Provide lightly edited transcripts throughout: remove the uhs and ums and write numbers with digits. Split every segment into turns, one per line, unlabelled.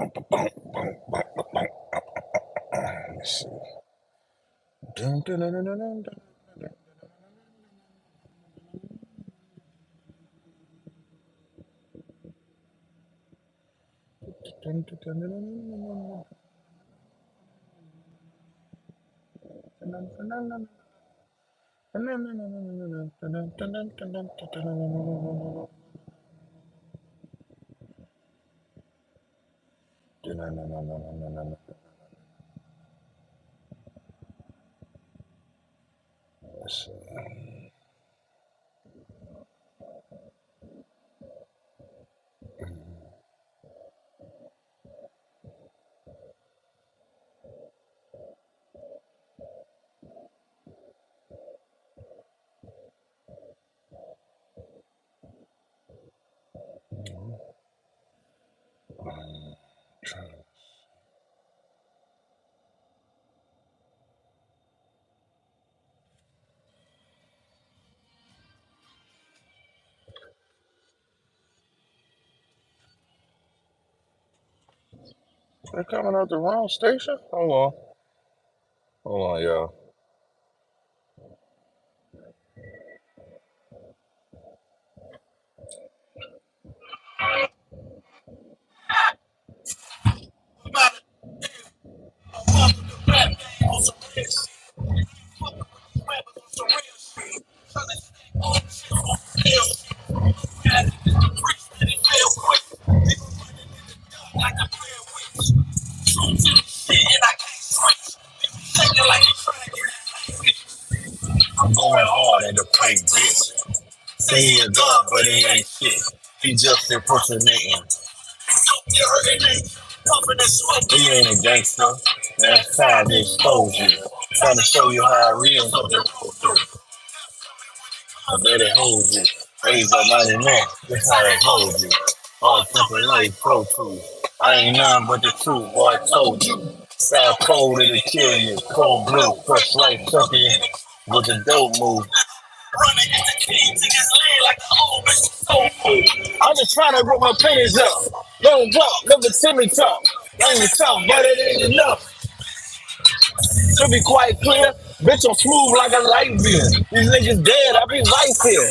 Let's see. Dun, dun, dun, dun, dun, dun, dun. Dun, dun, dun, dun, Let's see. They're coming out the wrong station? Hold on. Hold on, y'all. I'm going hard in the paint, bitch. Say he a god, but he ain't shit. He just impersonating. He ain't a gangster. That's time to expose you. Trying to show you how I real. I bet it holds you. Raise up 99. That's how it holds you. All something like pro tools. I ain't none but the truth, boy. I told you. South cold, it'll kill you. Cold blue, fresh life, something with the dope move. I'm just trying to rip my pennies up. Don't walk, never Timmy talk. I ain't tough, but it ain't enough. To be quite clear, bitch, I'm smooth like a light beer. These niggas dead, I be right here.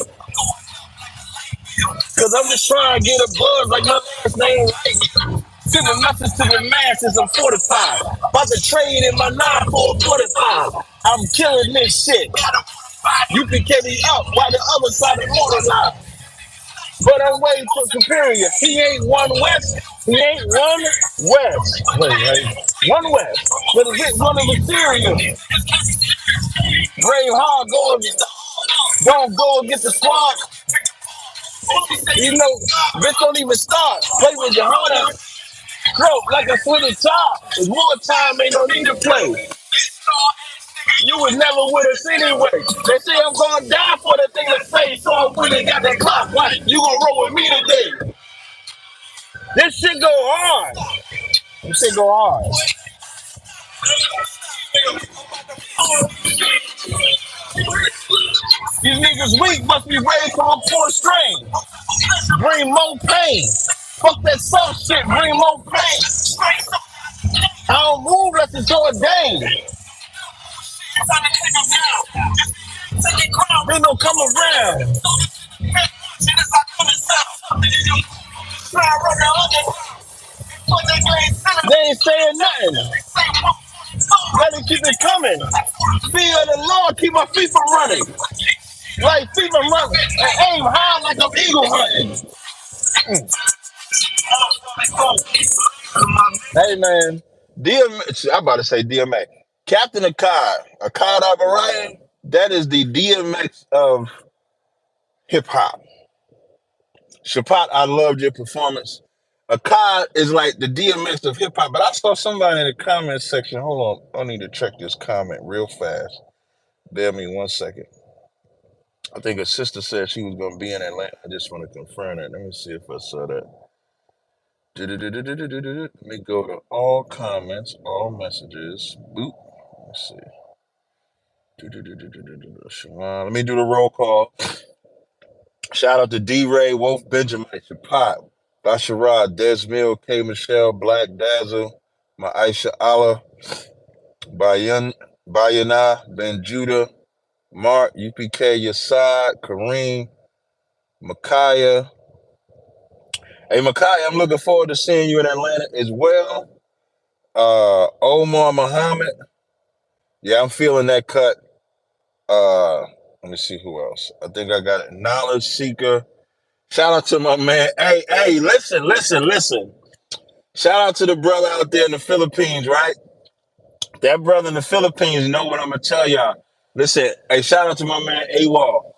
Cause I'm just trying to get a buzz like my last name right. Send a message to the masses, I'm fortified. About to trade in my 9 for a 45. I'm killing this shit. You can carry me up while the other side is mortar. But I'm waiting for Superior. He ain't one West. He ain't one West. Wait. One West. But he hit one of the Syria. Brave hard going. Don't go against the squad. You know, bitch don't even start. Play with your heart out. Throat like a swinging top. It's more time, ain't no need to play. You was never with us anyway. They say I'm gonna die for the thing to say, so I went and got that clock right. You gonna roll with me today. This shit go hard. This shit go hard. These niggas weak must be raised from a poor strain. Bring more pain. Fuck that soft shit, bring more pain. I don't move unless it's ordained. They don't come around. They ain't saying nothing. Let me keep it coming. Fear of the Lord, keep my feet from running. Like feet from running. And aim high like I'm eagle hunting. Hey man, I'm about to say DMX. Captain Akkad Alvarado, that is the DMX of hip hop. Shapat, I loved your performance. Akkad is like the DMX of hip hop, but I saw somebody in the comment section. Hold on, I need to check this comment real fast. Bear me 1 second. I think a sister said she was going to be in Atlanta. I just want to confirm that. Let me see if I saw that. Let me go to all comments, all messages. Boop. Let's see. Let me do the roll call. Shout out to D. Ray, Wolf, Benjamin, Chapat. Basharad, Desmil, K. Michelle, Black Dazzle, Maisha Allah, Bayana, Ben Judah, Mark, UPK, Yasad, Kareem, Micaiah. Hey, Micaiah, I'm looking forward to seeing you in Atlanta as well. Omar Muhammad. Yeah, I'm feeling that cut. Let me see who else. I think I got it. Knowledge Seeker. Shout out to my man. Hey, listen. Shout out to the brother out there in the Philippines, right? That brother in the Philippines know what I'm gonna tell y'all. Listen, hey, shout out to my man AWOL.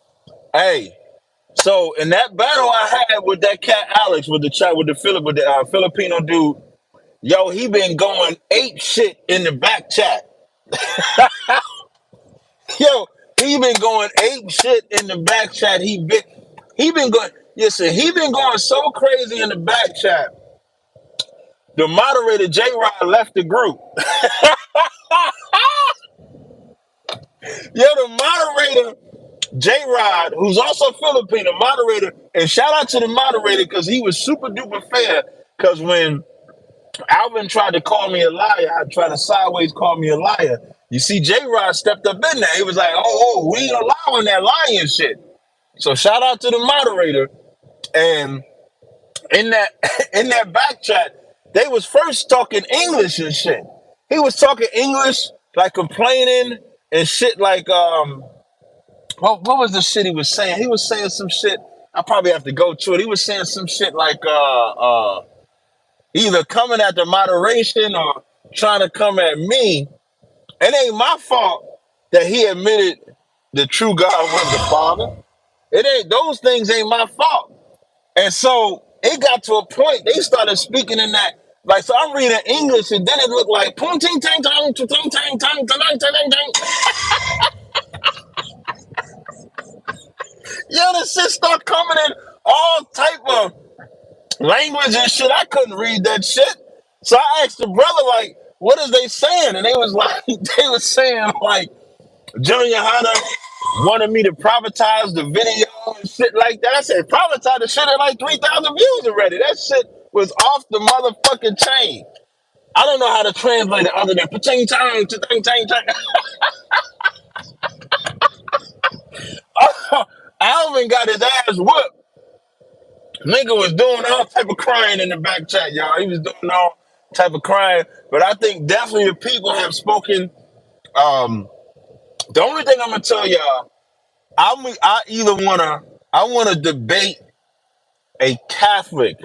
Hey, so in that battle I had with that cat Alex with the Filipino dude, yo, he been going ape shit in the back chat. Yo, he been going ape shit in the back chat. He been going. Listen, he been going so crazy in the back chat. The moderator J Rod left the group. Yo, the moderator J Rod, who's also Filipino moderator, and shout out to the moderator because he was super duper fair. Because when Alvin tried to call me a liar, I tried to sideways call me a liar. You see, J Rod stepped up in there. He was like, "Oh, we ain't allowing that lying shit." So shout out to the moderator. And in that in that back chat, they was first talking English and shit. He was talking English, like complaining and shit like what was the shit he was saying? He was saying some shit. I probably have to go to it. He was saying some shit like either coming at the moderation or trying to come at me. It ain't my fault that he admitted the true God was the Father. It ain't those things ain't my fault. And so it got to a point they started speaking in that. Like, so I'm reading English and then it looked like pung ting tang tang tang tang tang tang tang tang tang. Yo, the shit start coming in all type of language and shit. I couldn't read that shit. So I asked the brother, like, what is they saying? And they was like, they was saying like Junior Hunter wanted me to privatize the video and shit like that. I said, privatize the shit at like 3,000 views already. That shit was off the motherfucking chain. I don't know how to translate it other than pa-ching chang, cha-ching chang chang. Alvin got his ass whooped. Nigga was doing all type of crying in the back chat, y'all. He was doing all type of crying. But I think definitely the people have spoken. The only thing I'm gonna tell y'all, I wanna debate a Catholic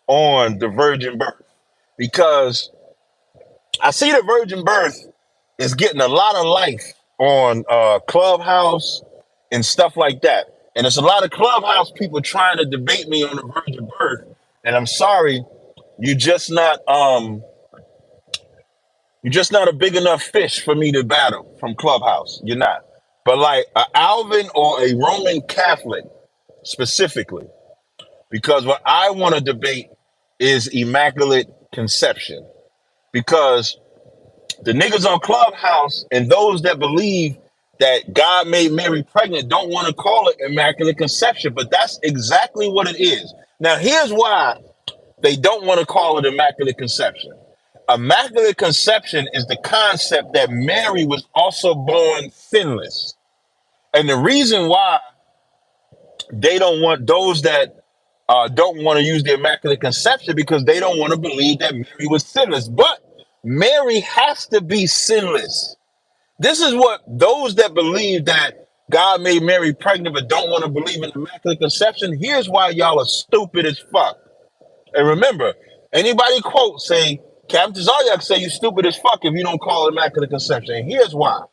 on the virgin birth because I see the virgin birth is getting a lot of life on Clubhouse and stuff like that. And there's a lot of Clubhouse people trying to debate me on the virgin birth. And I'm sorry, you just not you're just not a big enough fish for me to battle from Clubhouse. You're not. But like a Alvin or a Roman Catholic specifically, because what I want to debate is Immaculate Conception. Because the niggas on Clubhouse and those that believe that God made Mary pregnant don't want to call it Immaculate Conception, but that's exactly what it is. Now, here's why they don't want to call it Immaculate Conception. Immaculate Conception is the concept that Mary was also born sinless. And the reason why they don't want those that don't want to use the Immaculate Conception because they don't want to believe that Mary was sinless. But Mary has to be sinless. This is what those that believe that God made Mary pregnant but don't want to believe in Immaculate Conception, here's why y'all are stupid as fuck. And remember, anybody quote say, Captain Tazaryach say you stupid as fuck if you don't call it Immaculate Conception. And here's why.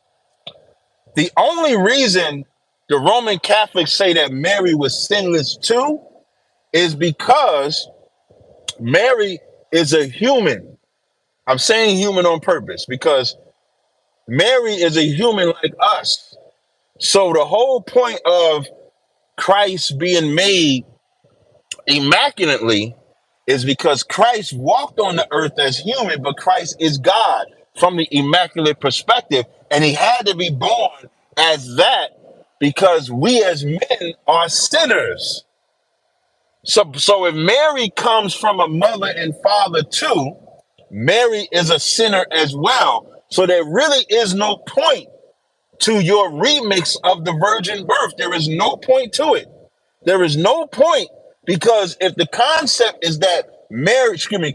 The only reason the Roman Catholics say that Mary was sinless too is because Mary is a human. I'm saying human on purpose because Mary is a human like us. So the whole point of Christ being made immaculately is because Christ walked on the earth as human, but Christ is God from the immaculate perspective. And he had to be born as that because we as men are sinners. So if Mary comes from a mother and father too, Mary is a sinner as well. So there really is no point to your remix of the virgin birth. There is no point to it. There is no point, because if the concept is that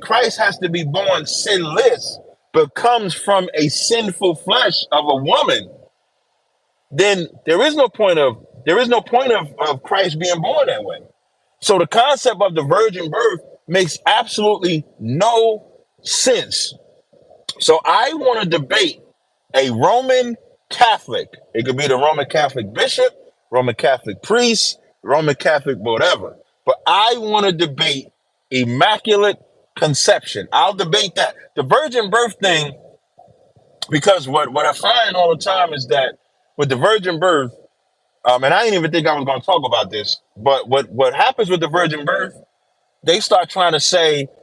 Christ has to be born sinless, but comes from a sinful flesh of a woman, then there is no point of Christ being born that way. So the concept of the virgin birth makes absolutely no sense. So I want to debate a Roman Catholic. It could be the Roman Catholic bishop, Roman Catholic priest, Roman Catholic whatever. But I want to debate Immaculate Conception. I'll debate that. The virgin birth thing, because what I find all the time is that with the virgin birth, and I didn't even think I was going to talk about this, but what happens with the virgin birth, they start trying to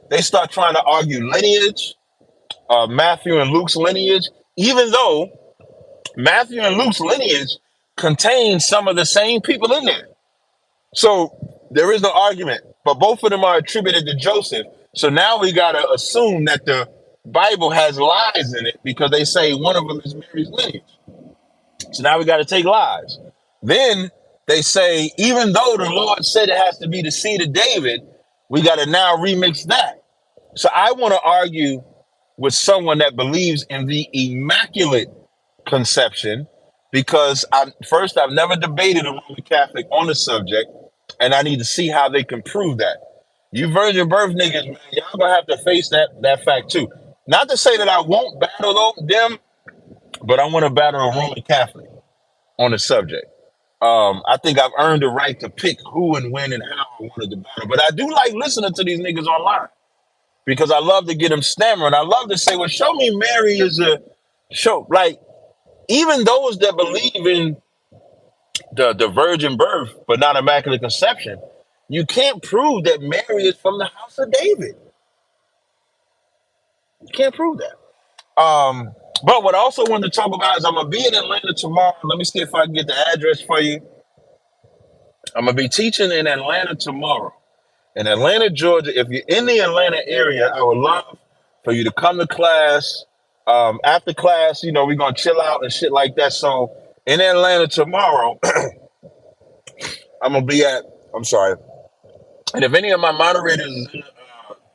argue lineage, Matthew and Luke's lineage, even though Matthew and Luke's lineage contain some of the same people in there. So there is no argument, but both of them are attributed to Joseph. So now we got to assume that the Bible has lies in it because they say one of them is Mary's lineage. So now we got to take lies. Then they say, even though the Lord said it has to be the seed of David, we got to now remix that. So I want to argue with someone that believes in the Immaculate Conception, because I've never debated a Roman Catholic on the subject, and I need to see how they can prove that. You virgin birth niggas, man, y'all gonna have to face that fact too. Not to say that I won't battle them, but I want to battle a Roman Catholic on the subject. I think I've earned the right to pick who and when and how I wanted to battle. But I do like listening to these niggas online because I love to get them stammering. I love to say, well, show me Mary is a show. Like, even those that believe in the virgin birth, but not immaculate conception, you can't prove that Mary is from the house of David. You can't prove that. But what I also wanted to talk about is I'm gonna be in Atlanta tomorrow. Let me see if I can get the address for you. I'm gonna be teaching in Atlanta tomorrow. In Atlanta, Georgia. If you're in the Atlanta area, I would love for you to come to class. After class, we're gonna chill out and shit like that. So in Atlanta tomorrow, I'm gonna be at. I'm sorry. And if any of my moderators is in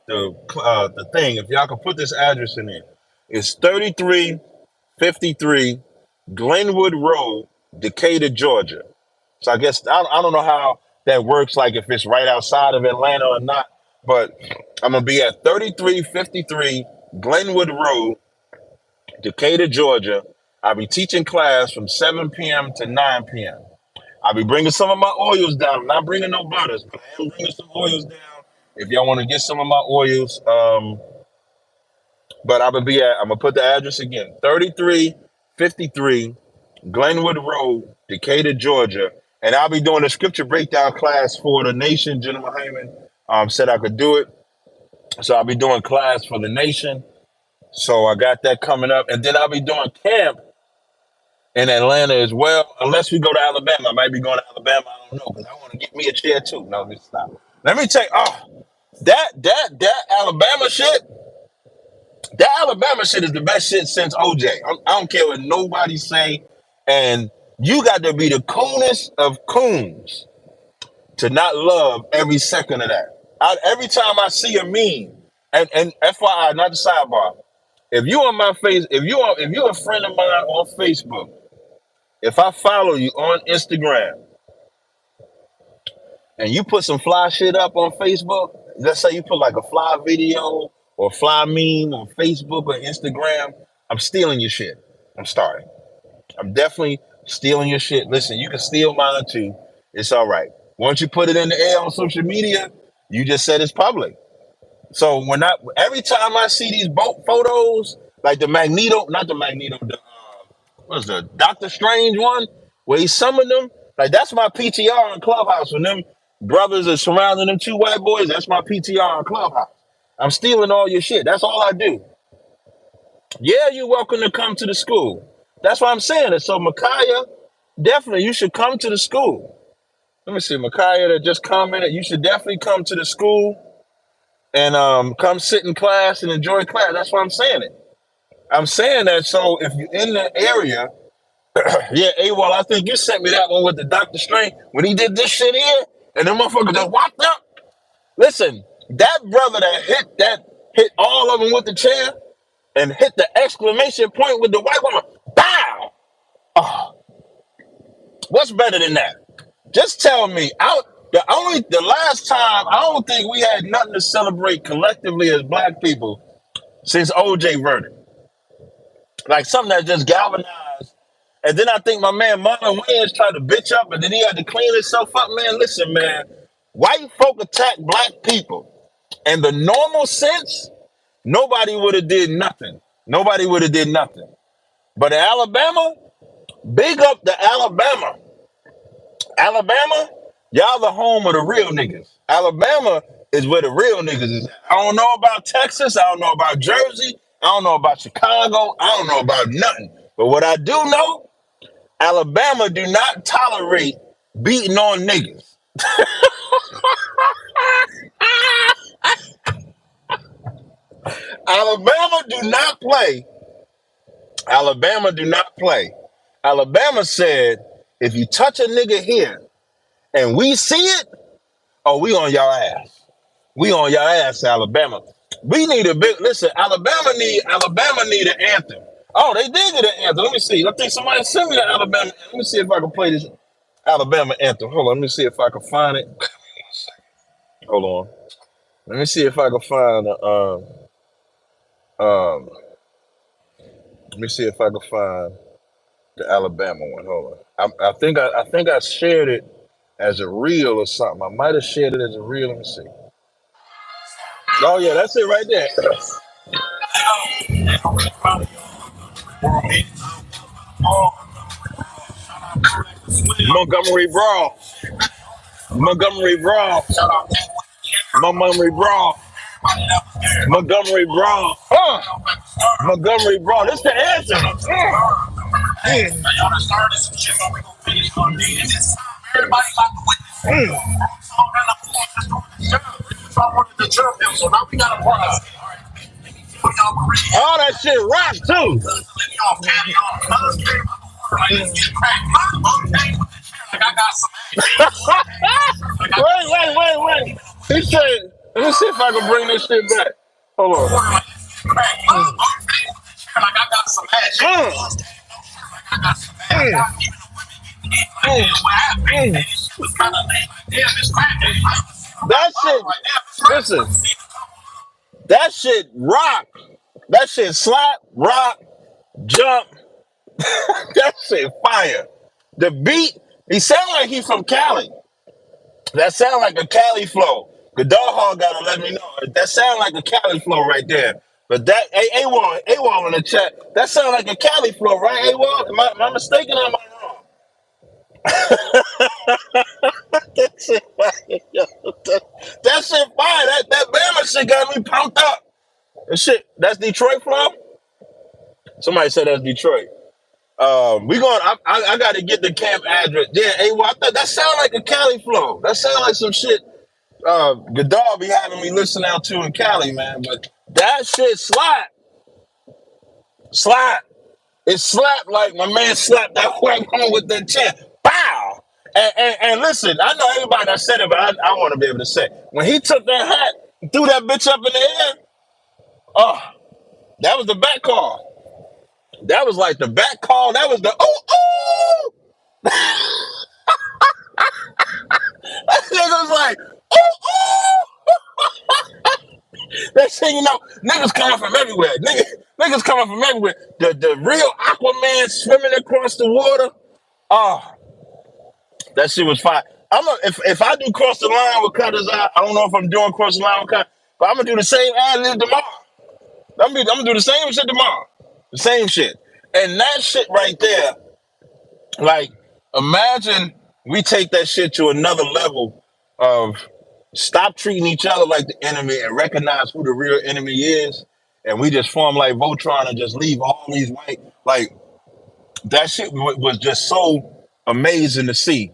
the thing, if y'all can put this address in there, it's 3353 Glenwood Road, Decatur, Georgia. So I guess I don't know how that works, like if it's right outside of Atlanta or not, but I'm gonna be at 3353 Glenwood Road, Decatur, Georgia. I'll be teaching class from 7 p.m. to 9 p.m. I'll be bringing some of my oils down. I'm not bringing no butters, but I am bringing some oils down if y'all want to get some of my oils. But I'm gonna put the address again: 3353 Glenwood Road, Decatur, Georgia. And I'll be doing a scripture breakdown class for the nation. General Hyman said I could do it. So I'll be doing class for the nation. So I got that coming up. And then I'll be doing camp in Atlanta as well. Unless we go to Alabama. I might be going to Alabama. I don't know, because I want to get me a chair too. No, let me stop. Let me tell you, that Alabama shit. That Alabama shit is the best shit since OJ. I don't care what nobody say. And you got to be the coonest of coons to not love every second of that. Every time I see a meme, and FYI, not the sidebar. If you on my face, if you're a friend of mine on Facebook, if I follow you on Instagram and you put some fly shit up on Facebook, let's say you put like a fly video or fly meme on Facebook or Instagram, I'm stealing your shit. I'm starting. I'm definitely stealing your shit. Listen, you can steal mine too. It's all right. Once you put it in the air on social media, you just said it's public. So every time I see these boat photos, like the Magneto, not the Magneto, what's the Doctor Strange one, where he summoned them, like that's my PTR on Clubhouse. When them brothers are surrounding them two white boys, that's my PTR on Clubhouse. I'm stealing all your shit. That's all I do. Yeah, you're welcome to come to the school. That's what I'm saying. And so, Micaiah, definitely you should come to the school. Let me see, Micaiah that just commented. You should definitely come to the school and come sit in class and enjoy class. That's why I'm saying it. I'm saying that so if you're in the area, yeah, AWOL, I think you sent me that one with the Dr. Strange when he did this shit here, and the motherfucker just walked up. Listen, that brother that hit all of them with the chair and hit the exclamation point with the white woman. Bow. Oh, what's better than that? Just tell me. The last time I don't think we had nothing to celebrate collectively as black people since OJ verdict. Like something that just galvanized. And then I think my man Marlon Wayans tried to bitch up, and then he had to clean himself up. Man, listen, man. White folk attack black people, and the normal sense, nobody would have did nothing. Nobody would have did nothing. But in Alabama, big up to Alabama. Alabama, y'all the home of the real niggas. Alabama is where the real niggas is at. I don't know about Texas. I don't know about Jersey. I don't know about Chicago. I don't know about nothing. But what I do know, Alabama do not tolerate beating on niggas. Alabama do not play. Alabama do not play. Alabama said, if you touch a nigga here and we see it, oh, we on y'all ass. We on y'all ass, Alabama. We need a big listen. Alabama need an anthem. Oh, they did get an anthem. Let me see. I think somebody sent me the Alabama. Let me see if I can play this Alabama anthem. Hold on. Let me see if I can find it. Hold on. Let me see if I can find let me see if I can find the Alabama one. Hold on. I think I shared it as a reel or something. I might have shared it as a reel. Let me see. Oh yeah, that's it right there. Montgomery Brawl. Montgomery Brawl. Montgomery Brawl. Montgomery Brawl. Montgomery Brawl. This the answer. So now we got a prize. All that shit rock too. Wait. He said, let me see if I can bring this shit back. Hold on. That shit, listen, that shit rock. That shit slap, rock, jump. That shit fire. The beat, he sound like he's from Cali. That sound like a Cali flow. The dog hog gotta let me know. That sound like a Cali flow right there. But that A-Wall in the chat, that sound like a Cali flow, right? A-Wall? Am I mistaken or am I wrong? That shit fire, yo. That shit fire. That Bama shit got me pumped up. That shit, that's Detroit flow? Somebody said that's Detroit. I gotta get the camp address. Yeah, A-Wall, I thought that sound like a Cali flow. That sound like some shit Godal be having me listen out to in Cali, man. But that shit slap. It slapped like my man slapped that white woman with that chair. Bow. And listen, I know everybody that said it, but I want to be able to say when he took that hat, threw that bitch up in the air. Oh, that was the back call. That was like the back call. That was the ooh. That nigga was like ooh. That shit, you know, niggas coming from everywhere. Niggas coming from everywhere. The real Aquaman swimming across the water. Oh, that shit was fire. If I do cross the line with Cutters, I don't know if I'm doing cross the line with Cutters, but I'm gonna do the same ad-lib tomorrow. I'm gonna do the same shit tomorrow. The same shit. And that shit right there, like, imagine we take that shit to another level of stop treating each other like the enemy and recognize who the real enemy is. And we just form like Voltron and just leave all these white, like, that shit was just so amazing to see.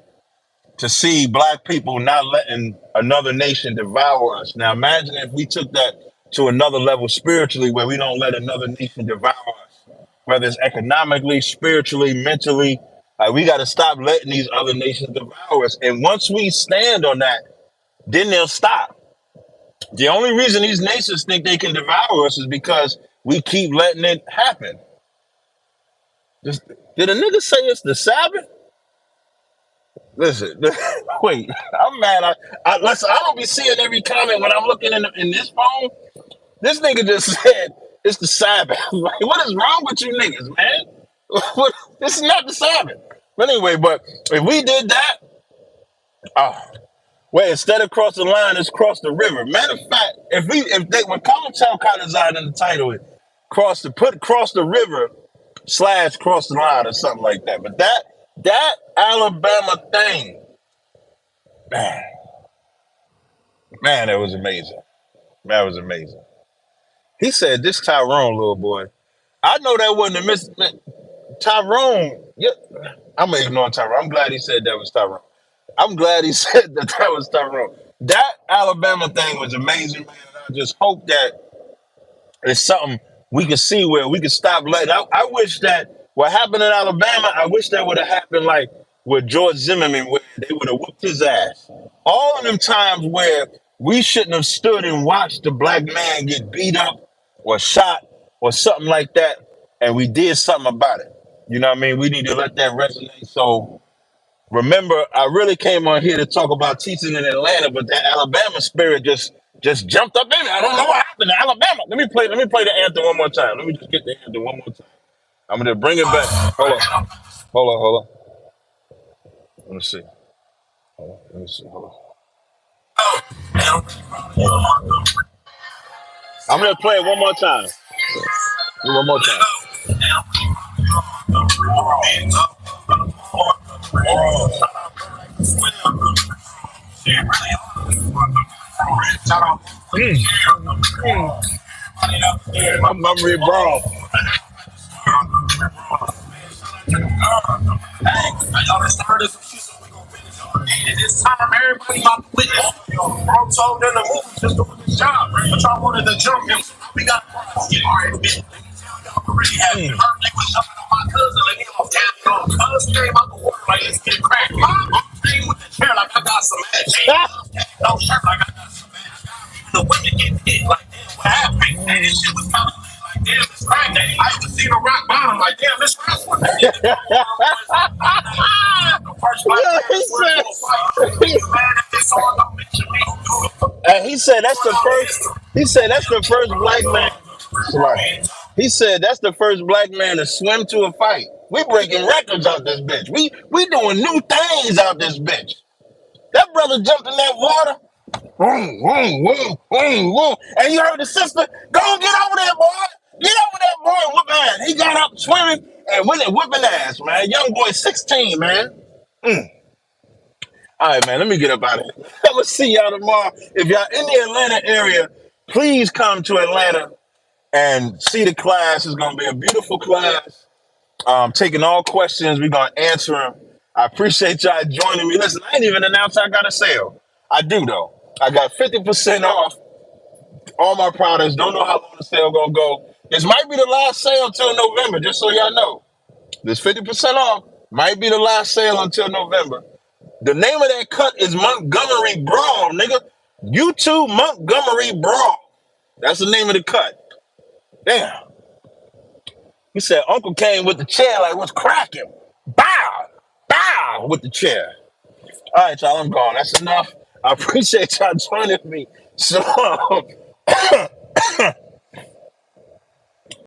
to see black people not letting another nation devour us. Now imagine if we took that to another level spiritually, where we don't let another nation devour us, whether it's economically, spiritually, mentally. Like, we got to stop letting these other nations devour us. And once we stand on that, then they'll stop. The only reason these nations think they can devour us is because we keep letting it happen. Did a nigga say it's the Sabbath? Listen, wait, I'm mad. Listen, I don't be seeing every comment when I'm looking in this phone. This nigga just said it's the Sabbath. Like, what is wrong with you niggas, man? This is not the Sabbath. But anyway, but if we did that, oh, wait, instead of cross the line, it's cross the river. Matter of fact, if they when Common Child Design in the title, it cross the river / cross the line or something like that. But that Alabama thing, man, that was amazing. That was amazing. He said, "This Tyrone, little boy." I know that wasn't a miss. Tyrone, yeah, I'm ignoring Tyrone. I'm glad he said that was Tyrone. I'm glad he said that was Tyrone. That Alabama thing was amazing, man. I just hope that it's something we can see where we can stop letting. I wish that what happened in Alabama, I wish that would have happened like with George Zimmerman, where they would have whooped his ass. All of them times where we shouldn't have stood and watched the black man get beat up or shot or something like that, and we did something about it. You know what I mean? We need to let that resonate. So remember, I really came on here to talk about teaching in Atlanta, but that Alabama spirit just jumped up in me. I don't know what happened to Alabama. Let me play the anthem one more time. Let me just get the anthem one more time. I'm gonna bring it back. Hold on. Let me see. Hold on. I'm gonna play it one more time. One more time. Montgomery brawl. This time, everybody about to witness. Bro told in the movie just doing his job, but y'all wanted to jump him. We got get already bitch. Already have heard they was jumping on my cousin, like he was tapping on cousin came out the water like it's getting cracked. I'm playing with the chair like I got some ass. No shirt like I got some ass. The women get hit like damn, what happened? And this shit was kind of like damn, it's cracked. I used to see the rock bottom like damn, this cracked one. He said that's the first. He said that's the first black man. He said that's the first black man to swim to a fight. We breaking records out this bitch. We doing new things out this bitch. That brother jumped in that water. Vroom, vroom, vroom, vroom, vroom. And you heard the sister, go get over there, boy. Get over there, boy, and whoop ass. He got up swimming and went and whipping ass, man. Young boy, 16, man. All right, man, let me get up out of here. I'm going to see y'all tomorrow. If y'all in the Atlanta area, please come to Atlanta and see the class. It's going to be a beautiful class. Taking all questions. We're going to answer them. I appreciate y'all joining me. Listen, I ain't even announced I got a sale. I do, though. I got 50% off all my products. Don't know how long the sale going to go. This might be the last sale until November, just so y'all know. This 50% off might be the last sale until November. The name of that cut is Montgomery Brawl, nigga. YouTube Montgomery Brawl. That's the name of the cut. Damn. He said Uncle came with the chair like, what's cracking? Bow! Bow! With the chair. All right, y'all, I'm gone. That's enough. I appreciate y'all joining me. So,